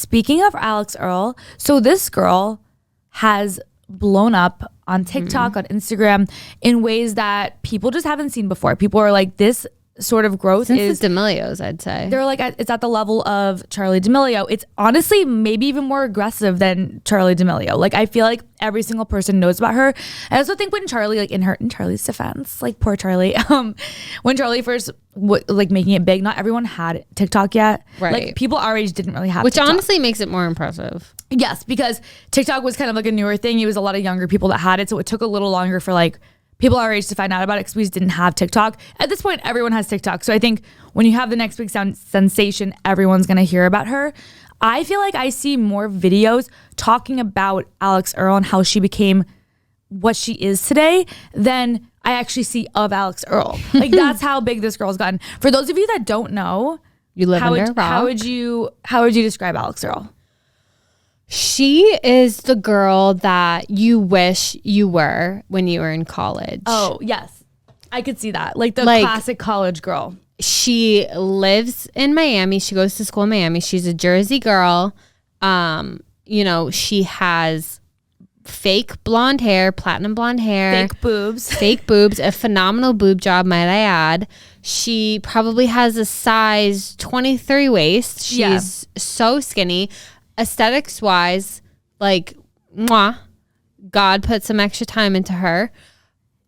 speaking of Alix Earle, so this girl has blown up on TikTok, on Instagram, in ways that people just haven't seen before. People are like, this sort of growth is D'Amelio's, I'd say. They're like, it's at the level of Charli D'Amelio. It's honestly maybe even more aggressive than Charli D'Amelio. Like, I feel like every single person knows about her. I also think when Charli, like in Charli's defense, like poor Charli, when Charli first like making it big, not everyone had TikTok yet. Right. Like people our age didn't really have Which TikTok. Honestly makes it more impressive. Yes, because TikTok was kind of like a newer thing. It was a lot of younger people that had it. So it took a little longer for like people our age to find out about it because we just didn't have TikTok. At this point, everyone has TikTok. So I think when you have the next big sensation, everyone's going to hear about her. I feel like I see more videos talking about Alix Earle and how she became what she is today than I actually see of Alix Earle. Like that's how big this girl's gotten. For those of you that don't know, you live under a rock. How would you describe Alix Earle? She is the girl that you wish you were when you were in college. Oh, yes. I could see that. Like the classic college girl. She lives in Miami. She goes to school in Miami. She's a Jersey girl. You know, she has fake blonde hair, platinum blonde hair. Fake boobs. A phenomenal boob job, might I add. She probably has a size 23 waist. She's so skinny. Aesthetics wise, like, mwah, God put some extra time into her.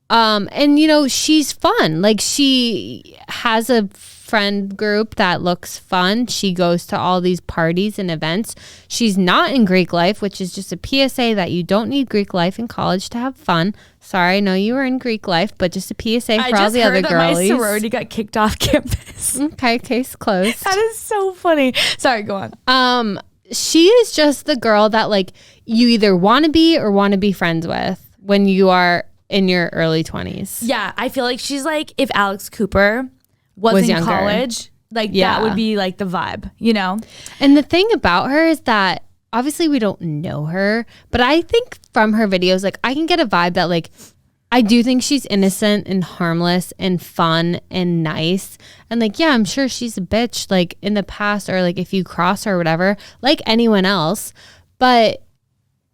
And you know, she's fun. Like she has a friend group that looks fun. She goes to all these parties and events. She's not in Greek life, which is just a PSA that you don't need Greek life in college to have fun. Sorry, I know you were in Greek life, but just a PSA for all the other girlies. I just heard that my sorority got kicked off campus. Okay, case closed. That is so funny. Sorry, go on. She is just the girl that like you either want to be or want to be friends with when you are in your early 20s. Yeah, I feel like she's like if Alex Cooper was in younger. College, like that would be like the vibe, you know? And the thing about her is that obviously we don't know her, but I think from her videos, like I can get a vibe that like I do think she's innocent and harmless and fun and nice. And like, yeah, I'm sure she's a bitch like in the past or like if you cross her or whatever, like anyone else. But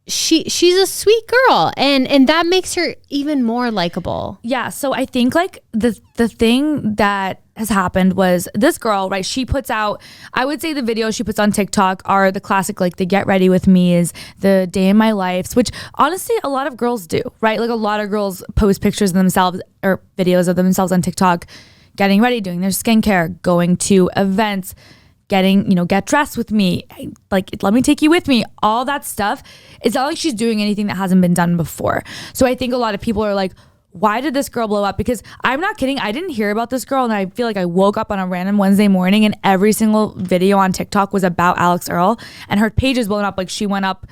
she's a sweet girl and that makes her even more likable. Yeah, so I think like the thing that has happened was this girl, right? She puts out, I would say the videos she puts on TikTok are the classic, like the get ready with me's, the day in my lives, which honestly a lot of girls do, right? Like a lot of girls post pictures of themselves or videos of themselves on TikTok, getting ready, doing their skincare, going to events, getting, you know, get dressed with me, like let me take you with me, all that stuff. It's not like she's doing anything that hasn't been done before. So I think a lot of people are like, why did this girl blow up? Because I'm not kidding, I didn't hear about this girl and I feel like I woke up on a random Wednesday morning and every single video on TikTok was about Alix Earle and her page is blown up. Like she went up,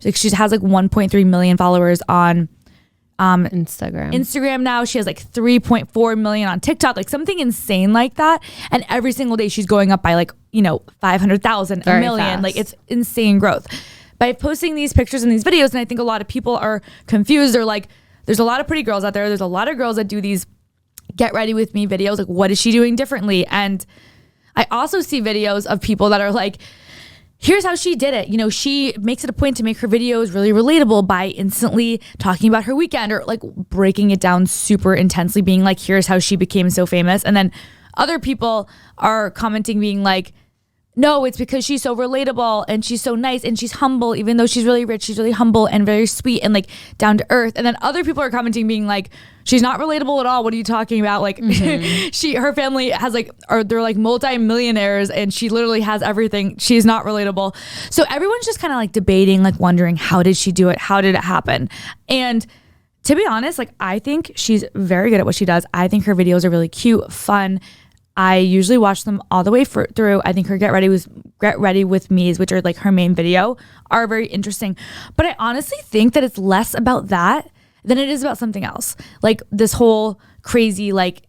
like she has like 1.3 million followers on Instagram now. She has like 3.4 million on TikTok, like something insane like that. And every single day she's going up by like, you know, 500,000, a million. Fast. Like it's insane growth. By posting these pictures and these videos, and I think a lot of people are confused. They're like, there's a lot of pretty girls out there. There's a lot of girls that do these get ready with me videos. Like, what is she doing differently? And I also see videos of people that are like, here's how she did it. You know, she makes it a point to make her videos really relatable by instantly talking about her weekend or like breaking it down super intensely, being like, here's how she became so famous. And then other people are commenting being like, no, it's because she's so relatable and she's so nice and she's humble. Even though she's really rich, she's really humble and very sweet and like down to earth. And then other people are commenting being like, she's not relatable at all. What are you talking about? Like her family has like, or they're like multi-millionaires and she literally has everything. She's not relatable. So everyone's just kind of like debating, like wondering, how did she do it? How did it happen? And to be honest, like I think she's very good at what she does. I think her videos are really cute, fun. I usually watch them all the way through. I think her Get Ready with Me's, which are like her main video, are very interesting. But I honestly think that it's less about that than it is about something else. Like this whole crazy, like,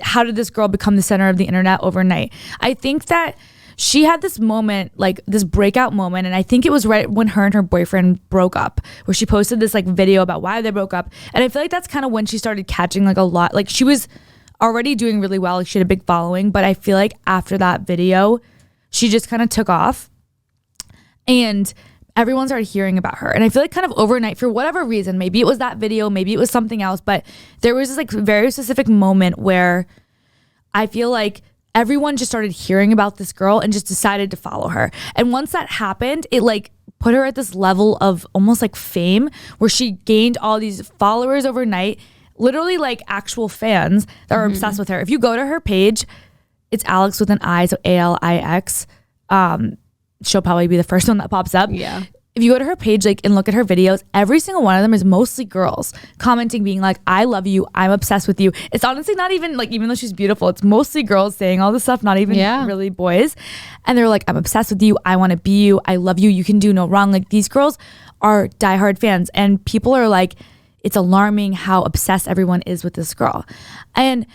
how did this girl become the center of the internet overnight? I think that she had this moment, like this breakout moment, and I think it was right when her and her boyfriend broke up, where she posted this like video about why they broke up. And I feel like that's kind of when she started catching like a lot, like she was already doing really well. Like she had a big following, but I feel like after that video, she just kind of took off. And everyone started hearing about her. And I feel like kind of overnight, for whatever reason, maybe it was that video, maybe it was something else, but there was this like very specific moment where I feel like everyone just started hearing about this girl and just decided to follow her. And once that happened, it like put her at this level of almost like fame where she gained all these followers overnight, literally like actual fans that are obsessed with her. If you go to her page, it's Alix with an I, so Alix. She'll probably be the first one that pops up. Yeah. If you go to her page like and look at her videos, every single one of them is mostly girls commenting, being like, I love you, I'm obsessed with you. It's honestly not even like, even though she's beautiful, it's mostly girls saying all this stuff, not even really boys. And they're like, I'm obsessed with you, I want to be you, I love you, you can do no wrong. Like, these girls are diehard fans, and people are like, it's alarming how obsessed everyone is with this girl. And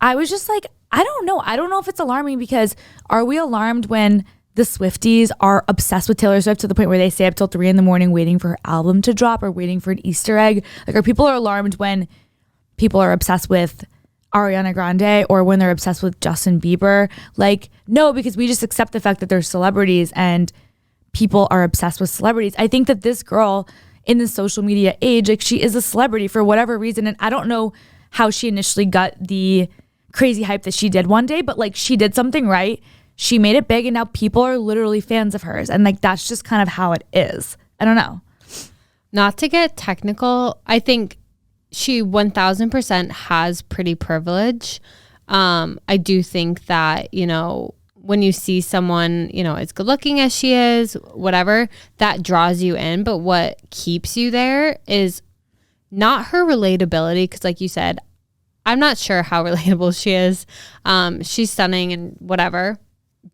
I was just like, I don't know if it's alarming, because are we alarmed when the Swifties are obsessed with Taylor Swift to the point where they stay up till 3 a.m. waiting for her album to drop or waiting for an Easter egg? Like, are people alarmed when people are obsessed with Ariana Grande or when they're obsessed with Justin Bieber? Like, no, because we just accept the fact that they're celebrities and people are obsessed with celebrities. I think that this girl in the social media age, like, she is a celebrity for whatever reason. And I don't know how she initially got the crazy hype that she did one day, but like, she did something right. She made it big, and now people are literally fans of hers. And like, that's just kind of how it is. I don't know. Not to get technical, I think she 1000% has pretty privilege. I do think that, you know, when you see someone, you know, as good looking as she is, whatever, that draws you in. But what keeps you there is not her relatability. Because like you said, I'm not sure how relatable she is. She's stunning and whatever.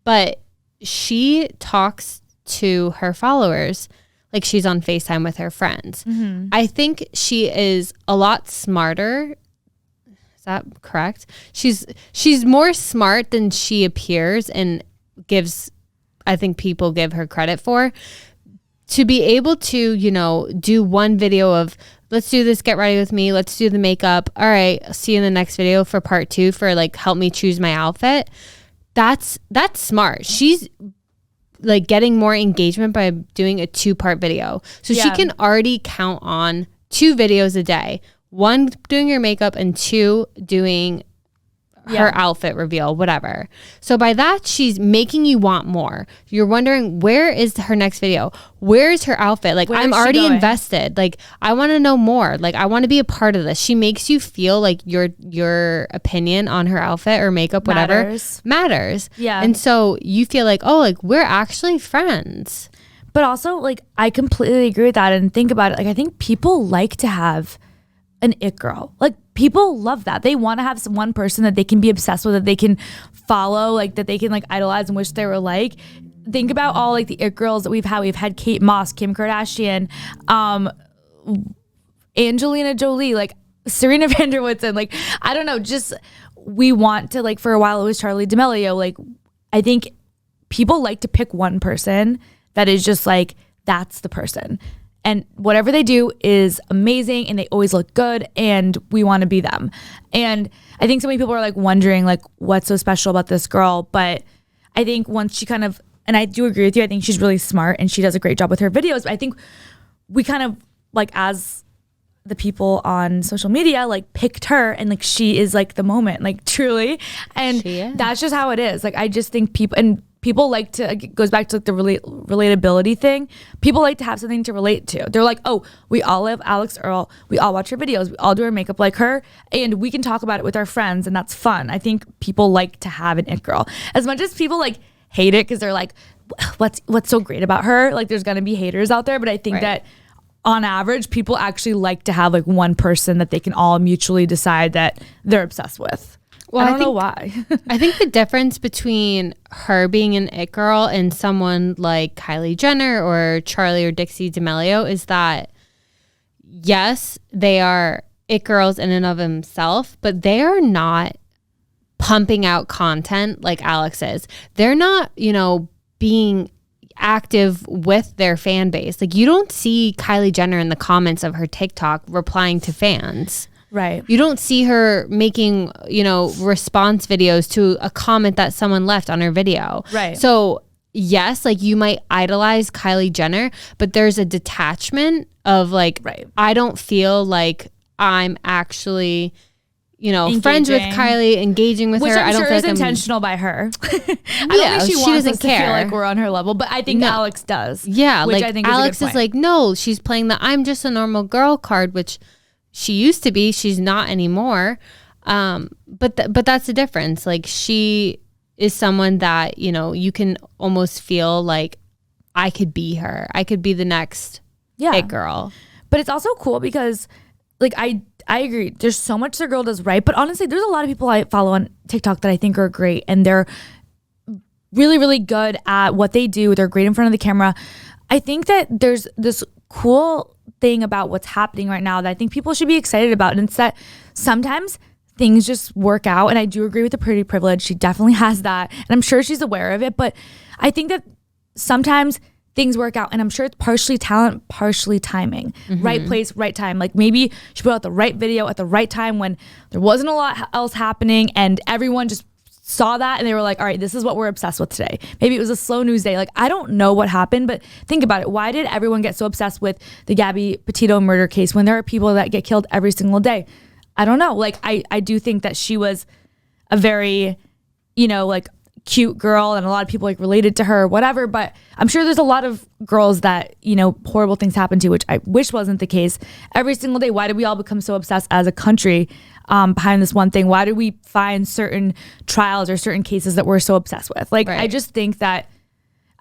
But she talks to her followers like she's on FaceTime with her friends. Mm-hmm. I think she is a lot smarter. Is that correct? She's more smart than she appears and gives, I think people give her credit for. To be able to, you know, do one video of, let's do this, get ready with me, let's do the makeup. All right, see you in the next video for part 2 for like, help me choose my outfit. That's smart. She's like getting more engagement by doing a 2-part video. So she can already count on 2 videos a day. 1 doing your makeup and 2 doing her outfit reveal, whatever. So by that, she's making you want more. You're wondering, where is her next video? Where is her outfit? Like, I'm already invested. Like, I want to know more. Like, I want to be a part of this. She makes you feel like your opinion on her outfit or makeup, whatever, matters. Yeah. And so you feel like, oh, like, we're actually friends. But also, like, I completely agree with that. And think about it. Like, I think people like to have an it girl. Like, people love that. They want to have one person that they can be obsessed with, that they can follow, like, that they can like idolize and wish they were like. Think about all like the it girls that we've had. We've had Kate Moss, Kim Kardashian, Angelina Jolie, like Serena van der Woodsen. Like, I don't know, just we want to, like, for a while it was Charli D'Amelio. Like, I think people like to pick one person that is just like, that's the person. And whatever they do is amazing, and they always look good, and we want to be them. And I think so many people are like wondering like, what's so special about this girl? But I think once she kind of, and I do agree with you, I think she's really smart and she does a great job with her videos. But I think we kind of like, as the people on social media, like picked her, and like she is like the moment, like truly. And that's just how it is. Like, I just think people like to, it goes back to like the relatability thing. People like to have something to relate to. They're like, oh, we all love Alix Earle. We all watch her videos. We all do her makeup like her. And we can talk about it with our friends, and that's fun. I think people like to have an it girl. As much as people like hate it because they're like, what's so great about her? Like, there's going to be haters out there. But I think that on average, people actually like to have like one person that they can all mutually decide that they're obsessed with. Well, I don't know why. I think the difference between her being an it girl and someone like Kylie Jenner or Charli or Dixie D'Amelio is that, yes, they are it girls in and of themselves, but they are not pumping out content like Alix is. They're not, you know, being active with their fan base. Like, you don't see Kylie Jenner in the comments of her TikTok replying to fans. Right. You don't see her making, you know, response videos to a comment that someone left on her video. Right. So yes, like you might idolize Kylie Jenner, but there's a detachment of like, I don't feel like I'm actually, you know, friends with Kylie, engaging with her. I don't feel sure is like intentional by her. I don't think she wants us to feel like we're on her level, but I think Alix does. Yeah, which like I think Alix is like, no, she's playing the I'm just a normal girl card, which she used to be. She's not anymore. But that's the difference. Like she is someone that, you know, you can almost feel like I could be her. I could be the next it girl. But it's also cool because like I agree. There's so much the girl does right. But honestly, there's a lot of people I follow on TikTok that I think are great. And they're really, really good at what they do. They're great in front of the camera. I think that there's this cool thing about what's happening right now that I think people should be excited about. And it's that sometimes things just work out. And I do agree with the pretty privilege. She definitely has that. And I'm sure she's aware of it. But I think that sometimes things work out. And I'm sure it's partially talent, partially timing. Right place, right time. Like maybe she put out the right video at the right time when there wasn't a lot else happening. And everyone just saw that and they were like, all right, this is what we're obsessed with today. Maybe it was a slow news day. Like, I don't know what happened, but think about it. Why did everyone get so obsessed with the Gabby Petito murder case when there are people that get killed every single day? I don't know. Like, I do think that she was a very, you know, like cute girl and a lot of people like related to her, whatever. But I'm sure there's a lot of girls that, you know, horrible things happen to, which I wish wasn't the case every single day. Why did we all become so obsessed as a country behind this one thing? Why do we find certain trials or certain cases that we're so obsessed with? Like, I just think that,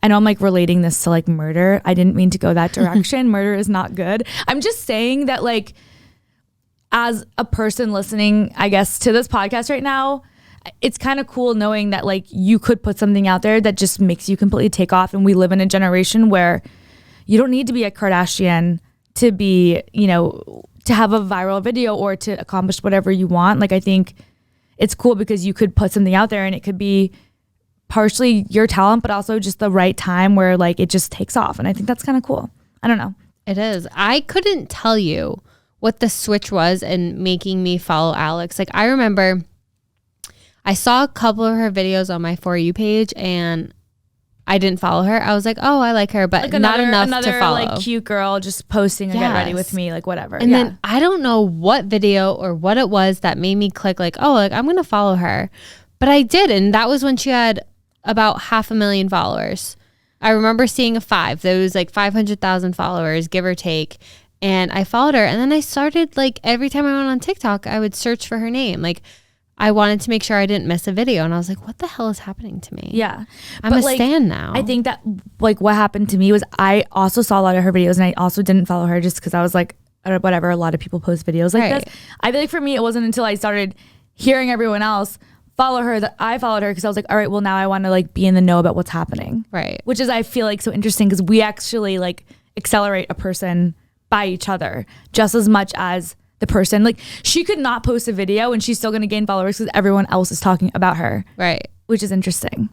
I know I'm like relating this to like murder. I didn't mean to go that direction. Murder is not good. I'm just saying that like, as a person listening, I guess, to this podcast right now, it's kind of cool knowing that like you could put something out there that just makes you completely take off. And we live in a generation where you don't need to be a Kardashian to be, you know, to have a viral video or to accomplish whatever you want. Like, I think it's cool because you could put something out there and it could be partially your talent, but also just the right time where like it just takes off. And I think that's kind of cool. I don't know. It is. I couldn't tell you what the switch was in making me follow Alix. Like, I remember I saw a couple of her videos on my For You page and I didn't follow her. I was like, oh, I like her, but like not enough to follow. Another like cute girl just posting or get ready with me, like whatever. And then I don't know what video or what it was that made me click like, oh, like I'm going to follow her. But I did. And that was when she had about 500,000 followers. I remember seeing a 5. There was like 500,000 followers, give or take. And I followed her. And then I started like every time I went on TikTok, I would search for her name. Like, I wanted to make sure I didn't miss a video. And I was like, what the hell is happening to me? Yeah. I'm a stan now. I think that like what happened to me was I also saw a lot of her videos and I also didn't follow her just because I was like, whatever, a lot of people post videos like this. I feel like for me, it wasn't until I started hearing everyone else follow her that I followed her because I was like, all right, well now I want to like be in the know about what's happening. Right. Which is, I feel like so interesting because we actually like accelerate a person by each other just as much as the person. Like, she could not post a video and she's still going to gain followers because everyone else is talking about her. Right. Which is interesting.